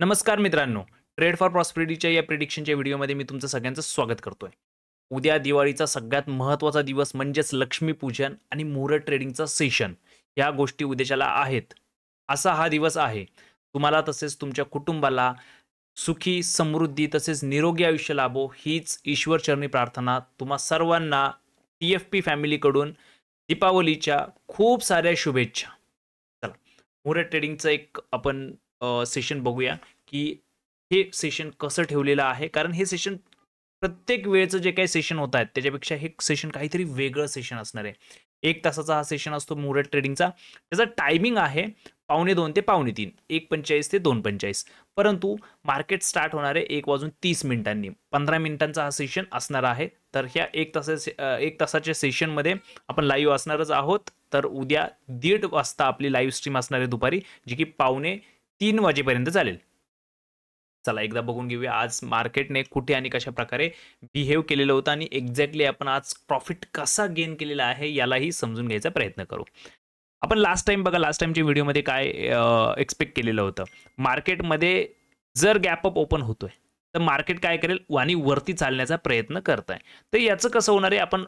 नमस्कार मित्रांनो, trade for प्रॉस्पेरिटीच्या या प्रिडिक्शनच्या व्हिडिओमध्ये मी तुमचं सगळ्यांचं स्वागत करतोय. उद्या दिवाळीचा सगळ्यात महत्त्वाचा दिवस म्हणजेच लक्ष्मीपूजन आणि मुहूर्त ट्रेडिंगचं सेशन. या गोष्टी उद्याच्याला आहेत. असा हा दिवस आहे. तुम्हाला तसेच तुमच्या कुटुंबाला सुखी, समृद्धी तसेच निरोगी आयुष्य लाभो हीच ईश्वरचरणी प्रार्थना. तुम्हा सर्वांना TFP फॅमिलीकडून दीपावलीच्या खूप साऱ्या शुभेच्छा. चला, मुहूर्त ट्रेडिंगचं एक आपण सेशन बघूया की हे सेशन कसं ठेवलेलं आहे. कारण हे सेशन प्रत्येक वेळेचं जे काही सेशन होत आहेत त्याच्यापेक्षा हे सेशन काहीतरी वेगळं सेशन असणार आहे. 1 तासाचा हा सेशन असतो मुहूर्त ट्रेडिंगचा. त्याचा टायमिंग आहे 2:45 ते 2:45, 1:45 ते 2:45. परंतु मार्केट स्टार्ट होणार आहे 1:30 15 मिनिटांचा हा सेशन असणार आहे. तर ह्या 1 तासाच्या सेशनमध्ये आपण लाईव्ह असणारच आहोत. तर उद्या 1:30 वाजता आपली लाईव्ह स्ट्रीम असणार आहे दुपारी, जी की 2:45 वाजेपर्यंत चालेल. चला एकदा बघून घेऊया आज मार्केटने कुठे आणि कशा प्रकारे बिहेव केलेलं होतं आणि एक्झॅक्टली आपण आज प्रॉफिट कसा गेन केलेला आहे यालाही समजून घ्यायचा प्रयत्न करू. आपण लास्ट टाइमच्या व्हिडिओमध्ये काय एक्सपेक्ट केलेलं होतं. मार्केटमध्ये जर गॅप अप ओपन होतोय तर मार्केट काय करेल आणि वरती चालण्याचा प्रयत्न करत आहे. तर याचं कसं होणार आहे, आपण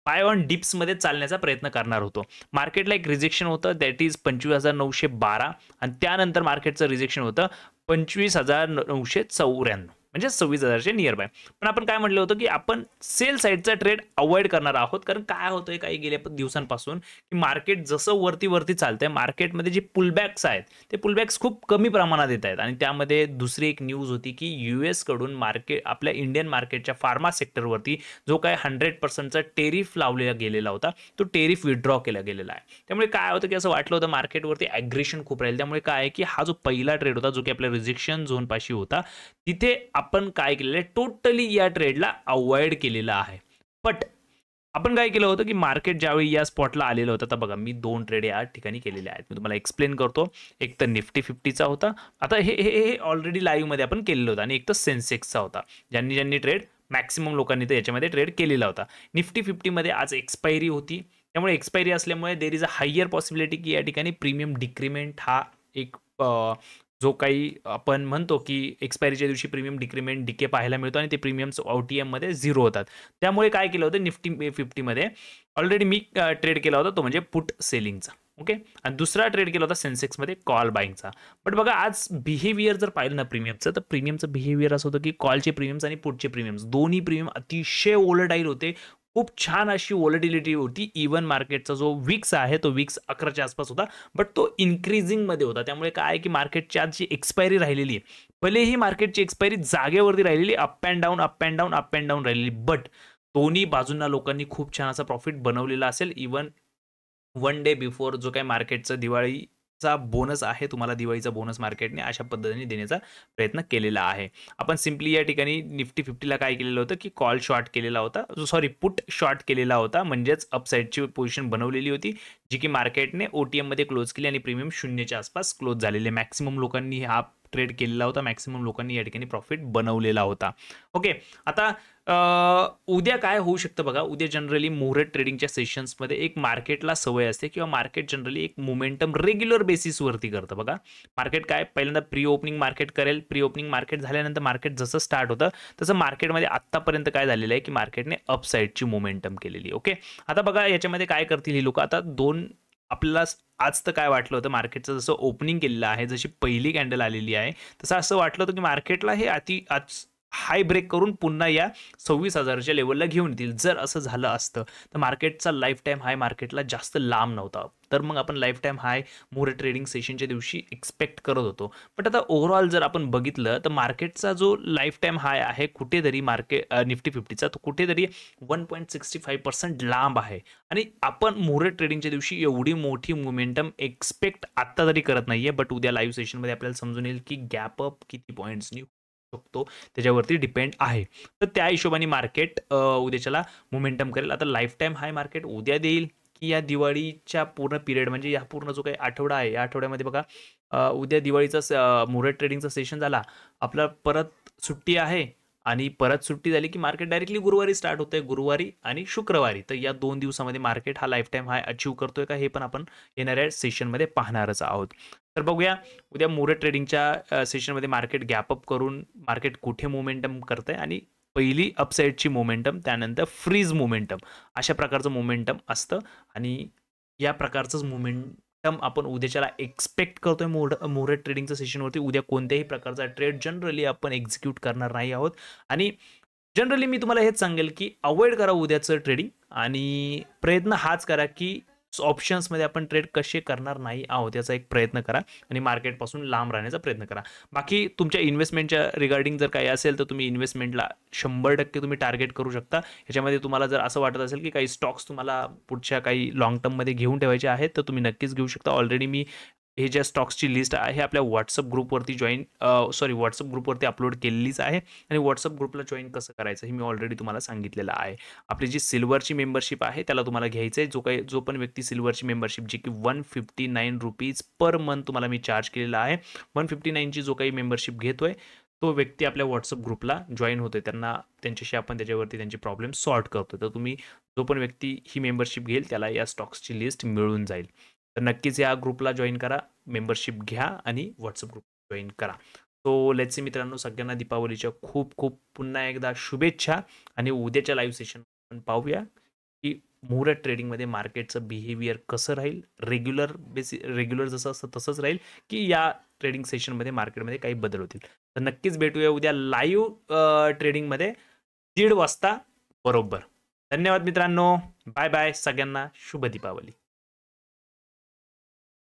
बाय ऑन डिप्समध्ये चालण्याचा प्रयत्न करणार होतो. मार्केटला एक रिजेक्शन होतं, दॅट इज 25,912 आणि त्यानंतर मार्केटचं रिजेक्शन होतं 25,994 म्हणजे 26,000च्या नियर बाय. पण आपण काय म्हटलं होतं की आपण सेल साईडचा ट्रेड अवॉइड करणार आहोत. कारण काय होतंय काही गेल्या दिवसांपासून की मार्केट जसं वरती चालतंय, मार्केटमध्ये जे पुलबॅक्स आहेत ते पुलबॅक्स खूप कमी प्रमाणात येत आहेत. आणि त्यामध्ये दुसरी एक न्यूज होती की US कडून मार्केट आपल्या इंडियन मार्केटच्या फार्मा सेक्टरवरती जो काय 100%चा टेरिफ लावलेला गेलेला होता तो टेरिफ विथड्रॉ केला गेलेला आहे. त्यामुळे काय होतं की असं वाटलं होतं मार्केटवरती ॲग्रेशन खूप राहील. त्यामुळे काय आहे की हा जो पहिला ट्रेड होता जो की आपल्या रिजेक्शन झोन पाशी होता तिथे आपण काय केलेलं आहे, टोटली या ट्रेडला अवॉइड केलेलं आहे. बट आपण काय केलं होतं की मार्केट ज्यावेळी या स्पॉटला आलेलं होतं, तर बघा मी 2 ट्रेड या ठिकाणी केलेले आहेत. मी तुम्हाला एक्सप्लेन करतो. एक तर निफ्टी 50चा होता, आता हे ऑलरेडी लाईव्हमध्ये आपण केलेलं होतं, आणि एक तर सेन्सेक्सचा होता. ज्यांनी ट्रेड मॅक्सिमम लोकांनी तर याच्यामध्ये ट्रेड केलेला होता. निफ्टी 50मध्ये आज एक्सपायरी होती. त्यामुळे एक्सपायरी असल्यामुळे there is a higher possibility की या ठिकाणी प्रीमियम डिक्रीमेंट हा एक जो काही आपण म्हणतो की एक्सपायरीच्या दिवशी प्रीमियम डिक्रीमेंट डीके पाहायला मिळतो आणि ते प्रीमियम्स OTM मध्ये 0 होतात. त्यामुळे काय केलं होतं निफ्टी 50मध्ये ऑलरेडी मी ट्रेड केला होता, तो म्हणजे पुट सेलिंगचा. ओके, आणि दुसरा ट्रेड केला होता सेन्सेक्समध्ये कॉल बाईंगचा. बट बघा आज बिहेवियर जर पाहिलं ना प्रीमियमचं, तर प्रीमियमचं बिहेवियर असं होतं की कॉलचे प्रीमियम्स आणि पुटचे प्रीमियम्स दोन्ही प्रीमियम अतिशय वोलेटाईल होते. खूप छान अशी वॉलेटिलिटी होती. इव्हन मार्केटचा जो विक्स आहे तो विक्स 11च्या आसपास होता, बट तो इन्क्रीजिंगमध्ये होता. त्यामुळे काय आहे की मार्केटची आज जी एक्सपायरी राहिलेली आहे, भलेही मार्केटची एक्सपायरी जागेवरती राहिलेली, अप अँड डाऊन राहिलेली, बट दोन्ही बाजूंना लोकांनी खूप छान असा प्रॉफिट बनवलेला असेल. इव्हन 1 डे बिफोर जो काही मार्केटचं दिवाळीचा बोनस आहे, तुम्हाला दिवाळीचा बोनस मार्केटने अशा पद्धतीने देण्याचा प्रयत्न केलेला आहे. आपण सिम्पली या ठिकाणी निफ्टी 50ला काय केलेलं होतं की कॉल शॉर्ट केलेला होता, सॉरी पुट शॉर्ट केलेला होता, म्हणजेच अपसाईडची पोझिशन बनवलेली होती जी की मार्केटने OTM मध्ये क्लोज केली आणि प्रीमियम 0च्या आसपास क्लोज झालेले. मॅक्सिमम लोकांनी हा ट्रेड केलेला होता, मॅक्सिमम लोकांनी या ठिकाणी प्रॉफिट बनवलेला होता. ओके, आता उद्या काय होऊ शकतं बघा. उद्या जनरली मुहूर्त ट्रेडिंगच्या सेशन्समध्ये एक मार्केटला सवय असते किंवा मार्केट जनरली एक मोमेंटम रेग्युलर बेसिसवरती करतं बघा. मार्केट काय पहिल्यांदा प्री ओपनिंग मार्केट करेल. प्री ओपनिंग मार्केट झाल्यानंतर मार्केट जसं स्टार्ट होतं तसं मार्केटमध्ये आत्तापर्यंत काय झालेलं आहे की मार्केटने अपसाईडची मोमेंटम केलेली. ओके, आता बघा याच्यामध्ये काय करतील ही लोक. आता आपल्याला आज तर काय वाटलं होतं, मार्केटचं जसं ओपनिंग केलेलं आहे, जशी पहिली कॅन्डल आलेली आहे, तसं असं वाटलं होतं की मार्केटला हे आज हाय ब्रेक करून पुन्हा या 26,000च्या लेवलला घेऊन येतील. जर असं झालं असतं तर मार्केटचा लाईफ टाईम हाय मार्केटला जास्त लांब नव्हता. तर मग आपण लाईफ टाईम हाय मुहूर्त ट्रेडिंग सेशनच्या दिवशी एक्सपेक्ट करत होतो. बट आता ओव्हरऑल जर आपण बघितलं तर मार्केटचा जो लाईफ टाईम हाय आहे कुठेतरी निफ्टी 50चा तो कुठेतरी 1.65% लांब आहे. आणि आपण मुहूर्त ट्रेडिंगच्या दिवशी एवढी मोठी मोमेंटम एक्सपेक्ट आत्ता तरी करत नाहीये. बट उद्या लाईव्ह सेशनमध्ये आपल्याला समजून येईल की गॅप अप किती पॉईंट्सनी शकतो त्याच्यावरती डिपेंड आहे. तर त्या हिशोबाने मार्केट उद्याच्याला मोमेंटम करेल. आता लाईफ टाईम हाय मार्केट उद्या देईल की या दिवाळीच्या पूर्ण पिरियड म्हणजे या पूर्ण जो काही आठवडा आहे या आठवड्यामध्ये बघा, उद्या दिवाळीचा मुहूर्त ट्रेडिंगचा सेशन झाला, आपला परत सुट्टी आहे आणि परत सुट्टी झाली की मार्केट डायरेक्टली गुरुवारी स्टार्ट होतंय, गुरुवारी आणि शुक्रवारी. तर या 2 दिवसामध्ये मार्केट हा लाईफ टाईम हाय अचीव्ह करतोय का हे पण आपण येणाऱ्या सेशनमध्ये पाहणारच आहोत. तर बघूया उद्या मुहूर्त ट्रेडिंगच्या सेशनमध्ये मार्केट गॅप अप करून मार्केट कुठे मोमेंटम करतंय आणि पहिली अपसाईडची मोमेंटम, त्यानंतर फ्रीज मोमेंटम, अशा प्रकारचं मोमेंटम असतं आणि या प्रकारचंच मोमेंटम आपण उद्याच्याला एक्सपेक्ट करतोय मुहूर्त ट्रेडिंगच्या सेशनवरती. उद्या कोणत्याही प्रकारचा ट्रेड जनरली आपण एक्झिक्यूट करणार नाही आहोत आणि जनरली मी तुम्हाला हेच सांगेल की अवॉइड करा उद्याचं ट्रेडिंग आणि प्रयत्न हाच करा की ऑप्शन्समध्ये आपण ट्रेड कसे करणार नाही आहोत याचा एक प्रयत्न करा आणि मार्केटपासून लांब राहण्याचा प्रयत्न करा. बाकी तुमच्या इन्व्हेस्टमेंटच्या रिगार्डिंग जर काही असेल तर तुम्ही इन्व्हेस्टमेंटला 100% तुम्ही टार्गेट करू शकता. ह्याच्यामध्ये तुम्हाला जर असं वाटत असेल की काही स्टॉक्स तुम्हाला पुढच्या काही लाँग टर्ममध्ये घेऊन ठेवायचे आहेत तर तुम्ही नक्कीच घेऊ शकता. ऑलरेडी मी हे ज्या स्टॉक्सची लिस्ट आहे आपल्या व्हॉट्सअप ग्रुपवरती व्हॉट्सअप ग्रुपवरती अपलोड केलेलीच आहे आणि व्हॉट्सअप ग्रुपला जॉईन कसं करायचं हे मी ऑलरेडी तुम्हाला सांगितलेलं आहे. आपली जी सिल्वरची मेंबरशिप आहे त्याला तुम्हाला घ्यायचं आहे. जो पण व्यक्ती सिल्वरची मेंबरशिप जी की ₹159 पर मंथ तुम्हाला मी चार्ज केलेला आहे, 159ची जो काही मेंबरशिप घेतोय तो व्यक्ती आपल्या व्हॉट्सअप ग्रुपला जॉईन होतोय. त्यांच्याशी आपण त्याच्यावरती त्यांचे प्रॉब्लेम सॉर्ट करतो. तर तुम्ही जो पण व्यक्ती ही मेंबरशिप घेईल त्याला या स्टॉक्सची लिस्ट मिळून जाईल. तर नक्कीच या ग्रुपला जॉईन करा, मेंबरशिप घ्या आणि व्हॉट्सअप ग्रुप जॉईन करा. सो लेट्स सी मित्रांनो, सगळ्यांना दीपावलीच्या खूप खूप पुन्हा एकदा शुभेच्छा आणि उद्याच्या लाईव्ह सेशन आपण पाहूया की मुहूर्त ट्रेडिंगमध्ये मार्केटचं बिहेवियर कसं राहील, रेग्युलर जसं असतं तसंच राहील की या ट्रेडिंग सेशनमध्ये मार्केटमध्ये काही बदल होतील. तर नक्कीच भेटूया उद्या लाईव्ह ट्रेडिंगमध्ये 1:30 वाजता बरोबर. धन्यवाद मित्रांनो, बाय बाय, सगळ्यांना शुभ दीपावली.